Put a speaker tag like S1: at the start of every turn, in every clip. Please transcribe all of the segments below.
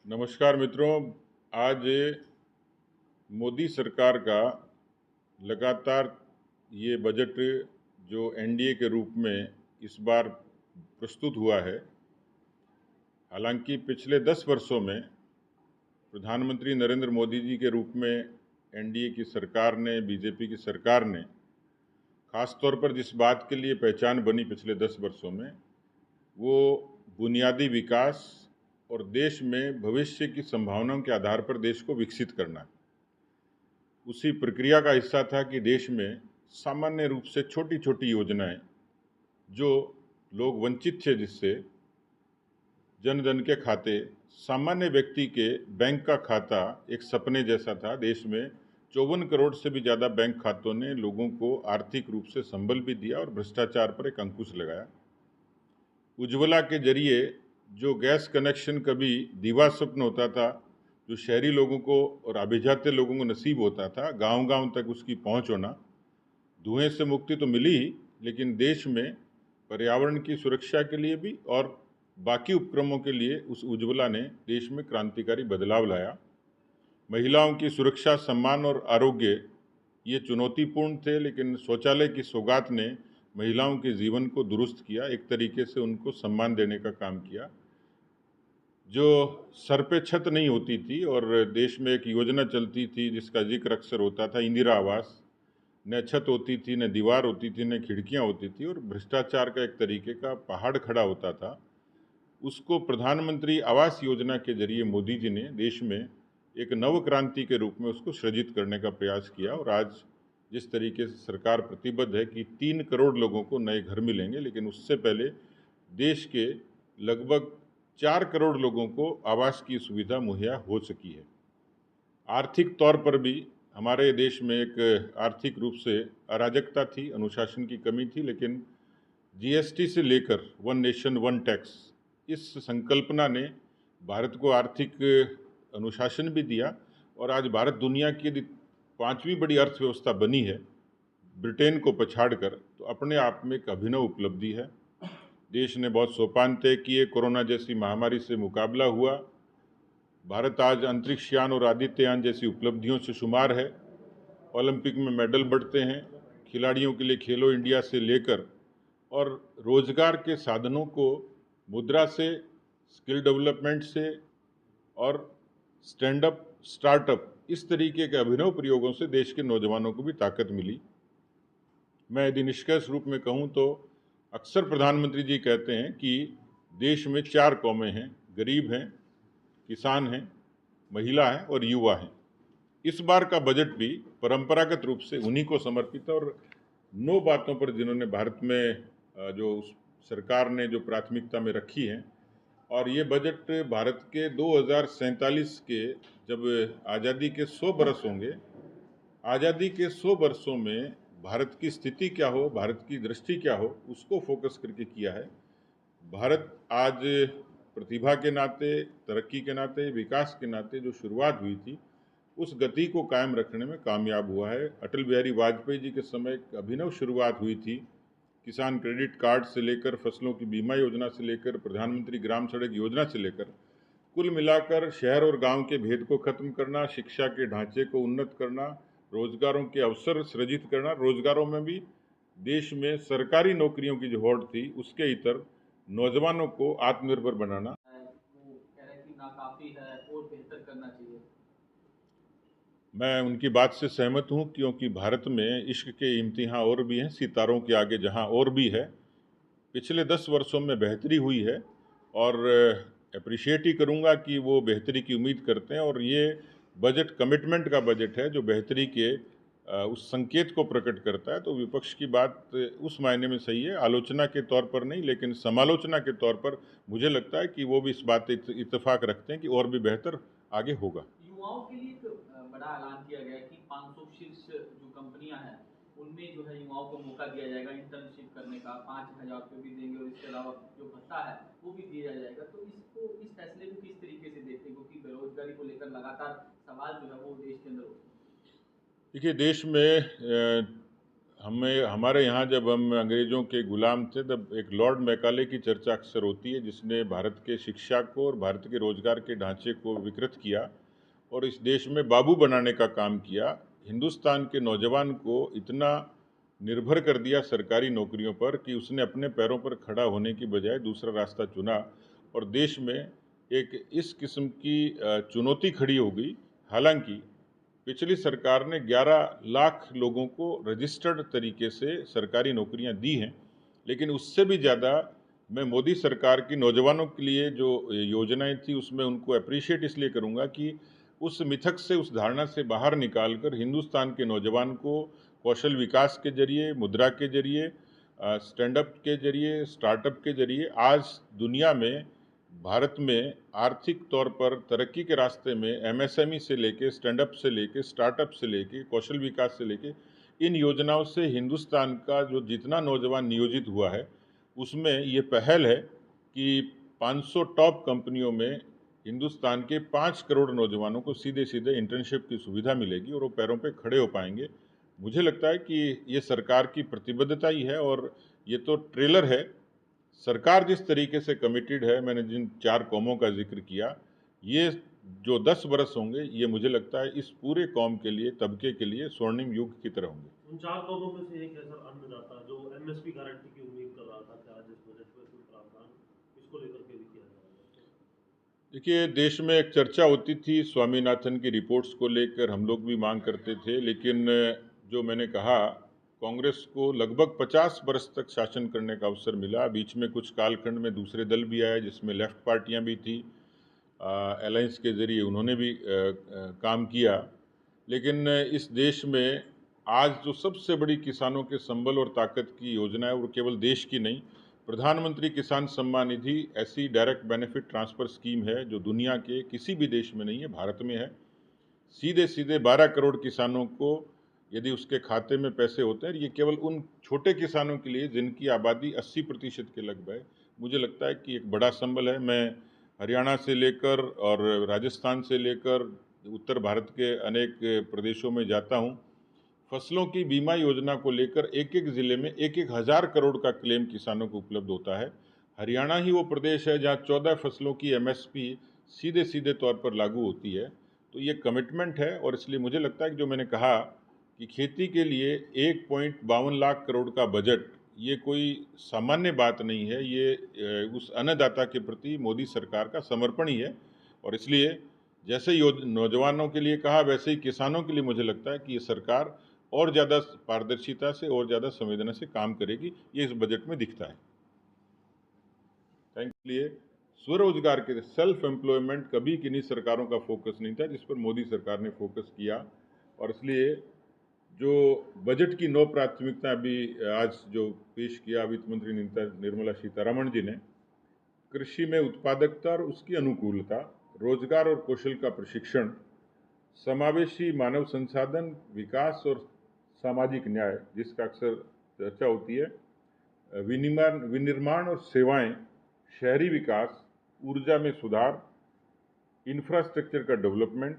S1: नमस्कार मित्रों। आज मोदी सरकार का लगातार ये बजट जो एनडीए के रूप में इस बार प्रस्तुत हुआ है, हालांकि पिछले 10 वर्षों में प्रधानमंत्री नरेंद्र मोदी जी के रूप में एनडीए की सरकार ने, बीजेपी की सरकार ने खास तौर पर जिस बात के लिए पहचान बनी पिछले 10 वर्षों में, वो बुनियादी विकास और देश में भविष्य की संभावनाओं के आधार पर देश को विकसित करना है। उसी प्रक्रिया का हिस्सा था कि देश में सामान्य रूप से छोटी छोटी योजनाएं जो लोग वंचित थे, जिससे जन जन के खाते, सामान्य व्यक्ति के बैंक का खाता एक सपने जैसा था। देश में 54 करोड़ से भी ज़्यादा बैंक खातों ने लोगों को आर्थिक रूप से संबल भी दिया और भ्रष्टाचार पर एक अंकुश लगाया। उज्ज्वला के जरिए जो गैस कनेक्शन कभी दीवा स्वप्न होता था, जो शहरी लोगों को और अभिजात्य लोगों को नसीब होता था, गांव गांव तक उसकी पहुंच होना, धुएं से मुक्ति तो मिली ही, लेकिन देश में पर्यावरण की सुरक्षा के लिए भी और बाकी उपक्रमों के लिए उस उज्ज्वला ने देश में क्रांतिकारी बदलाव लाया। महिलाओं की सुरक्षा, सम्मान और आरोग्य ये चुनौतीपूर्ण थे, लेकिन शौचालय की सौगात ने महिलाओं के जीवन को दुरुस्त किया, एक तरीके से उनको सम्मान देने का काम किया। जो सर पे छत नहीं होती थी, और देश में एक योजना चलती थी जिसका जिक्र अक्सर होता था, इंदिरा आवास, न छत होती थी, न दीवार होती थी, न खिड़कियां होती थी, और भ्रष्टाचार का एक तरीके का पहाड़ खड़ा होता था। उसको प्रधानमंत्री आवास योजना के जरिए मोदी जी ने देश में एक नव क्रांति के रूप में उसको सृजित करने का प्रयास किया। और आज जिस तरीके से सरकार प्रतिबद्ध है कि 3 करोड़ लोगों को नए घर मिलेंगे, लेकिन उससे पहले देश के लगभग 4 करोड़ लोगों को आवास की सुविधा मुहैया हो सकी है। आर्थिक तौर पर भी हमारे देश में एक आर्थिक रूप से अराजकता थी, अनुशासन की कमी थी, लेकिन जीएसटी से लेकर वन नेशन वन टैक्स, इस संकल्पना ने भारत को आर्थिक अनुशासन भी दिया। और आज भारत दुनिया की यदि 5वीं बड़ी अर्थव्यवस्था बनी है, ब्रिटेन को पछाड़कर, तो अपने आप में एक अभिनव उपलब्धि है। देश ने बहुत सोपान तय किए, कोरोना जैसी महामारी से मुकाबला हुआ, भारत आज अंतरिक्ष यान और आदित्ययान जैसी उपलब्धियों से शुमार है। ओलंपिक में मेडल बढ़ते हैं, खिलाड़ियों के लिए खेलो इंडिया से लेकर और रोजगार के साधनों को मुद्रा से, स्किल डेवलपमेंट से और स्टैंड अप स्टार्टअप, इस तरीके के अभिनव प्रयोगों से देश के नौजवानों को भी ताकत मिली। मैं यदि निष्कर्ष रूप में कहूँ तो अक्सर प्रधानमंत्री जी कहते हैं कि देश में 4 कौमें हैं, गरीब हैं, किसान हैं, महिला हैं और युवा हैं। इस बार का बजट भी परंपरागत रूप से उन्हीं को समर्पित है, और 9 बातों पर जिन्होंने भारत में जो सरकार ने जो प्राथमिकता में रखी हैं। और ये बजट भारत के 2047 के, जब आज़ादी के 100 बरस होंगे, आज़ादी के 100 वर्षों में भारत की स्थिति क्या हो, भारत की दृष्टि क्या हो, उसको फोकस करके किया है। भारत आज प्रतिभा के नाते, तरक्की के नाते, विकास के नाते जो शुरुआत हुई थी, उस गति को कायम रखने में कामयाब हुआ है। अटल बिहारी वाजपेयी जी के समय एक अभिनव शुरुआत हुई थी, किसान क्रेडिट कार्ड से लेकर, फसलों की बीमा योजना से लेकर, प्रधानमंत्री ग्राम सड़क योजना से लेकर, कुल मिलाकर शहर और गांव के भेद को खत्म करना, शिक्षा के ढांचे को उन्नत करना, रोजगारों के अवसर सृजित करना, रोजगारों में भी देश में सरकारी नौकरियों की जो होड़ थी उसके इतर नौजवानों को आत्मनिर्भर बनाना।
S2: वो कह रहे हैं कि नाकाफी है और बेहतर करना चाहिए।
S1: मैं उनकी बात से सहमत हूँ, क्योंकि भारत में इश्क के इम्तिहान और भी हैं, सितारों के आगे जहाँ और भी है। पिछले 10 वर्षों में बेहतरी हुई है, और अप्रिशिएट ही करूँगा कि वो बेहतरी की उम्मीद करते हैं। और ये बजट कमिटमेंट का बजट है जो बेहतरी के उस संकेत को प्रकट करता है। तो विपक्ष की बात उस मायने में सही है, आलोचना के तौर पर नहीं, लेकिन समालोचना के तौर पर मुझे लगता है कि वो भी इस बात से इत्तेफाक रखते हैं कि और भी बेहतर आगे होगा।
S2: युवाओं के लिए एक बड़ा ऐलान किया गया है कि 500 शीर्ष जो कंपनियां हैं उनमें जो है युवाओं को मौका दिया जाएगा इंटर्नशिप करने का, 5,000 रुपये भी देंगे और इसके अलावा जो भत्ता है वो भी दिया जाएगा। तो इसको, इस फैसले को किस तरीके से देखते हैं, क्योंकि बेरोजगारी को लेकर लगातार सवाल जो है वो देश के अंदर होते हैं।
S1: देखिए, देश में हमारे यहाँ जब हम अंग्रेज़ों के ग़ुलाम थे तब एक लॉर्ड मैकाले की चर्चा अक्सर होती है, जिसने भारत के शिक्षा को और भारत के रोज़गार के ढांचे को विकृत किया और इस देश में बाबू बनाने का काम किया। हिंदुस्तान के नौजवान को इतना निर्भर कर दिया सरकारी नौकरियों पर कि उसने अपने पैरों पर खड़ा होने की बजाय दूसरा रास्ता चुना और देश में एक इस किस्म की चुनौती खड़ी हो गई। हालांकि पिछली सरकार ने 11 लाख लोगों को रजिस्टर्ड तरीके से सरकारी नौकरियां दी हैं, लेकिन उससे भी ज़्यादा मैं मोदी सरकार की नौजवानों के लिए जो योजनाएं थी उसमें उनको अप्रिशिएट इसलिए करूंगा कि उस मिथक से, उस धारणा से बाहर निकालकर हिंदुस्तान के नौजवान को कौशल विकास के जरिए, मुद्रा के जरिए, स्टैंड अप के जरिए, स्टार्टअप के जरिए आज दुनिया में, भारत में आर्थिक तौर पर तरक्की के रास्ते में एमएसएमई से लेके, स्टैंड अप से लेके, स्टार्टअप से लेके, कौशल विकास से लेके, इन योजनाओं से हिंदुस्तान का जो जितना नौजवान नियोजित हुआ है उसमें ये पहल है कि 500 टॉप कंपनियों में हिंदुस्तान के 5 करोड़ नौजवानों को सीधे सीधे इंटर्नशिप की सुविधा मिलेगी और वो पैरों पे खड़े हो पाएंगे। मुझे लगता है कि ये सरकार की प्रतिबद्धता ही है और ये तो ट्रेलर है। सरकार जिस तरीके से कमिटेड है, मैंने जिन 4 कौमों का जिक्र किया, ये जो 10 बरस होंगे, ये मुझे लगता है इस पूरे कौम के लिए, तबके के लिए स्वर्णिम युग की तरह होंगे।
S3: उन 4 कौमों में से एक है सर अन्नदाता, जो एमएसपी गारंटी की उम्मीद कर रहा था। क्या आज इस बजट में कोई प्रावधान इसको लेकर के भी किया जा रहा है?
S1: देखिए, देश में एक चर्चा होती थी स्वामीनाथन की रिपोर्ट्स को लेकर, हम लोग भी मांग करते थे, लेकिन जो मैंने कहा, कांग्रेस को लगभग 50 बरस तक शासन करने का अवसर मिला। बीच में कुछ कालखंड में दूसरे दल भी आए जिसमें लेफ्ट पार्टियां भी थी, अलायंस के ज़रिए उन्होंने भी काम किया। लेकिन इस देश में आज जो सबसे बड़ी किसानों के संबल और ताकत की योजना है, वो केवल देश की नहीं, प्रधानमंत्री किसान सम्मान निधि ऐसी डायरेक्ट बेनिफिट ट्रांसफ़र स्कीम है जो दुनिया के किसी भी देश में नहीं है, भारत में है। सीधे सीधे 12 करोड़ किसानों को यदि उसके खाते में पैसे होते हैं, ये केवल उन छोटे किसानों के लिए जिनकी आबादी 80% के लगभग है, मुझे लगता है कि एक बड़ा संबल है। मैं हरियाणा से लेकर और राजस्थान से लेकर उत्तर भारत के अनेक प्रदेशों में जाता हूँ। फसलों की बीमा योजना को लेकर एक एक ज़िले में 1-1 हज़ार करोड़ का क्लेम किसानों को उपलब्ध होता है। हरियाणा ही वो प्रदेश है जहाँ 14 फसलों की एमएसपी सीधे सीधे तौर पर लागू होती है। तो ये कमिटमेंट है और इसलिए मुझे लगता है कि जो मैंने कहा कि खेती के लिए 1.52 लाख करोड़ का बजट, ये कोई सामान्य बात नहीं है। ये उस अन्नदाता के प्रति मोदी सरकार का समर्पण ही है और इसलिए जैसे नौजवानों के लिए कहा, वैसे ही किसानों के लिए मुझे लगता है कि ये सरकार और ज़्यादा पारदर्शिता से और ज़्यादा संवेदना से काम करेगी। ये इस बजट में दिखता है। थैंक लिए स्वरोजगार के सेल्फ एम्प्लॉयमेंट कभी किन्हीं सरकारों का फोकस नहीं था, जिस पर मोदी सरकार ने फोकस किया और इसलिए जो बजट की 9 प्राथमिकता अभी आज जो पेश किया वित्त मंत्री निर्मला सीतारमण जी ने, कृषि में उत्पादकता और उसकी अनुकूलता, रोजगार और कौशल का प्रशिक्षण, समावेशी मानव संसाधन विकास और सामाजिक न्याय जिसका अक्सर चर्चा होती है, विनिर्माण और सेवाएं, शहरी विकास, ऊर्जा में सुधार, इंफ्रास्ट्रक्चर का डेवलपमेंट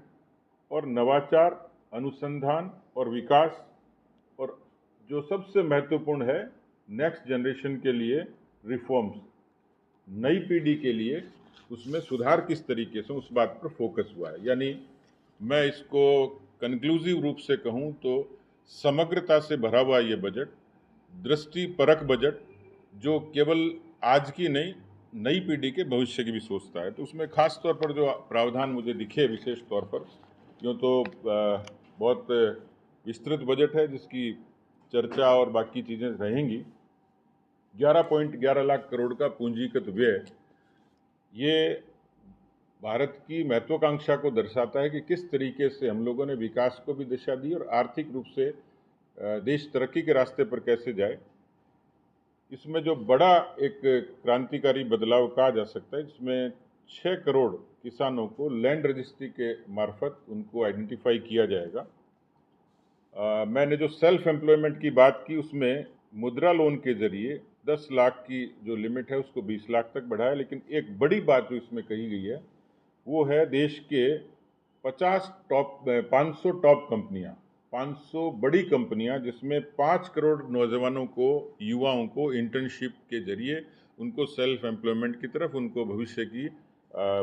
S1: और नवाचार, अनुसंधान और विकास, और जो सबसे महत्वपूर्ण है नेक्स्ट जनरेशन के लिए रिफॉर्म्स, नई पीढ़ी के लिए उसमें सुधार किस तरीके से, उस बात पर फोकस हुआ है। यानी मैं इसको कंक्लूसिव रूप से कहूँ तो समग्रता से भरा हुआ ये बजट, दृष्टिपरक बजट जो केवल आज की नहीं, नई पीढ़ी के भविष्य की भी सोचता है। तो उसमें खास तौर पर जो प्रावधान मुझे दिखे विशेष तौर पर, यूँ तो बहुत विस्तृत बजट है जिसकी चर्चा और बाकी चीज़ें रहेंगी। 11.11 लाख करोड़ का पूंजीगत व्यय, ये भारत की महत्वाकांक्षा को दर्शाता है कि किस तरीके से हम लोगों ने विकास को भी दिशा दी और आर्थिक रूप से देश तरक्की के रास्ते पर कैसे जाए। इसमें जो बड़ा एक क्रांतिकारी बदलाव कहा जा सकता है, जिसमें 6 करोड़ किसानों को लैंड रजिस्ट्री के मार्फत उनको आइडेंटिफाई किया जाएगा। मैंने जो सेल्फ एम्प्लॉयमेंट की बात की, उसमें मुद्रा लोन के जरिए 10 लाख की जो लिमिट है उसको 20 लाख तक बढ़ाया। लेकिन एक बड़ी बात जो इसमें कही गई है वो है देश के 500 टॉप कंपनियां, 500 बड़ी कंपनियां, जिसमें 5 करोड़ नौजवानों को, युवाओं को इंटर्नशिप के जरिए उनको सेल्फ एम्प्लॉयमेंट की तरफ, उनको भविष्य की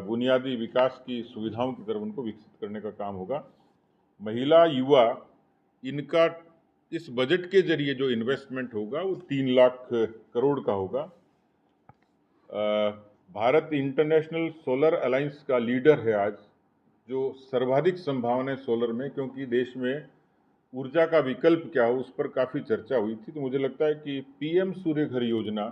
S1: बुनियादी विकास की सुविधाओं की तरफ उनको विकसित करने का काम होगा। महिला, युवा, इनका इस बजट के जरिए जो इन्वेस्टमेंट होगा वो 3 लाख करोड़ का होगा। भारत इंटरनेशनल सोलर अलायंस का लीडर है आज, जो सर्वाधिक संभावना है सोलर में, क्योंकि देश में ऊर्जा का विकल्प क्या हो उस पर काफ़ी चर्चा हुई थी। तो मुझे लगता है कि पीएम सूर्य घर योजना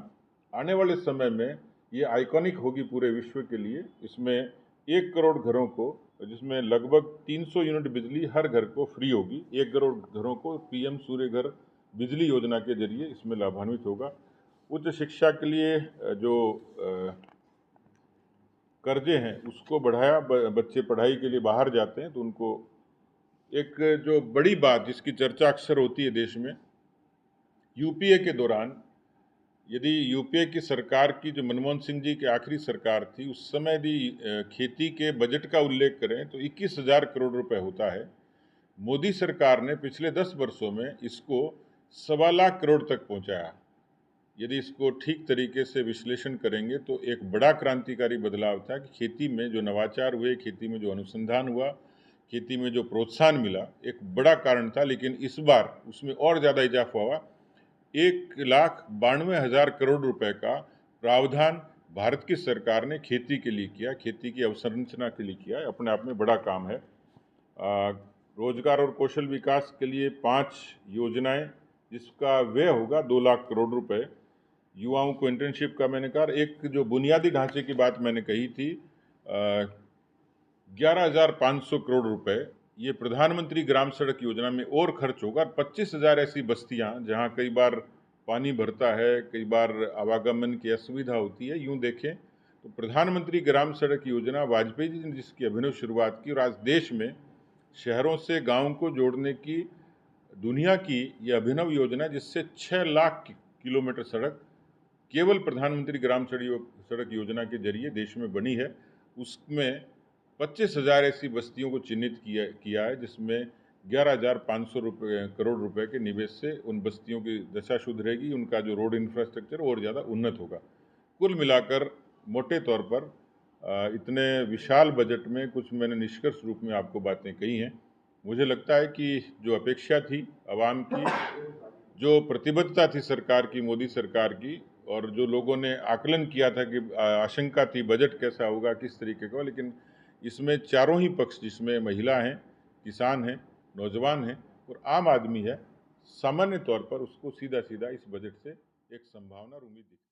S1: आने वाले समय में ये आइकॉनिक होगी पूरे विश्व के लिए। इसमें 1 करोड़ घरों को, जिसमें लगभग 300 यूनिट बिजली हर घर को फ्री होगी। 1 करोड़ घरों को पीएम सूर्य घर बिजली योजना के जरिए इसमें लाभान्वित होगा। उच्च शिक्षा के लिए जो कर्जे हैं उसको बढ़ाया, बच्चे पढ़ाई के लिए बाहर जाते हैं तो उनको, एक जो बड़ी बात जिसकी चर्चा अक्सर होती है देश में, यूपीए के दौरान, यदि यूपीए की सरकार की, जो मनमोहन सिंह जी की आखिरी सरकार थी, उस समय यदि खेती के बजट का उल्लेख करें तो 21,000 करोड़ रुपए होता है। मोदी सरकार ने पिछले 10 वर्षों में इसको 1.25 लाख करोड़ तक पहुंचाया। यदि इसको ठीक तरीके से विश्लेषण करेंगे तो एक बड़ा क्रांतिकारी बदलाव था कि खेती में जो नवाचार हुए, खेती में जो अनुसंधान हुआ, खेती में जो प्रोत्साहन मिला, एक बड़ा कारण था। लेकिन इस बार उसमें और ज़्यादा इजाफा हुआ। 1,92,000 करोड़ रुपए का प्रावधान भारत की सरकार ने खेती के लिए किया, खेती की अवसंरचना के लिए किया। अपने आप में बड़ा काम है। रोजगार और कौशल विकास के लिए 5 योजनाएं, जिसका व्यय होगा 2 लाख करोड़ रुपए। युवाओं को इंटर्नशिप का मैंने कहा। एक जो बुनियादी ढांचे की बात मैंने कही थी, 11,500 करोड़ रुपए ये प्रधानमंत्री ग्राम सड़क योजना में और खर्च होगा। 25,000 ऐसी बस्तियां जहां कई बार पानी भरता है, कई बार आवागमन की असुविधा होती है। यूं देखें तो प्रधानमंत्री ग्राम सड़क योजना वाजपेयी जी ने जिसकी अभिनव शुरुआत की, और आज देश में शहरों से गाँव को जोड़ने की दुनिया की यह अभिनव योजना, जिससे 6 लाख किलोमीटर सड़क केवल प्रधानमंत्री ग्राम सड़क योजना के जरिए देश में बनी है। उसमें 25,000 ऐसी बस्तियों को चिन्हित किया है, जिसमें 11,500 करोड़ रुपए के निवेश से उन बस्तियों की दशा सुधरेगी, उनका जो रोड इंफ्रास्ट्रक्चर और ज़्यादा उन्नत होगा। कुल मिलाकर मोटे तौर पर इतने विशाल बजट में कुछ मैंने निष्कर्ष रूप में आपको बातें कही हैं। मुझे लगता है कि जो अपेक्षा थी आवाम की, जो प्रतिबद्धता थी सरकार की, मोदी सरकार की, और जो लोगों ने आकलन किया था कि आशंका थी बजट कैसा होगा, किस तरीके का, लेकिन इसमें चारों ही पक्ष, जिसमें महिला हैं, किसान हैं, नौजवान हैं और आम आदमी है, सामान्य तौर पर उसको सीधा सीधा इस बजट से एक संभावना और उम्मीद दिखती है।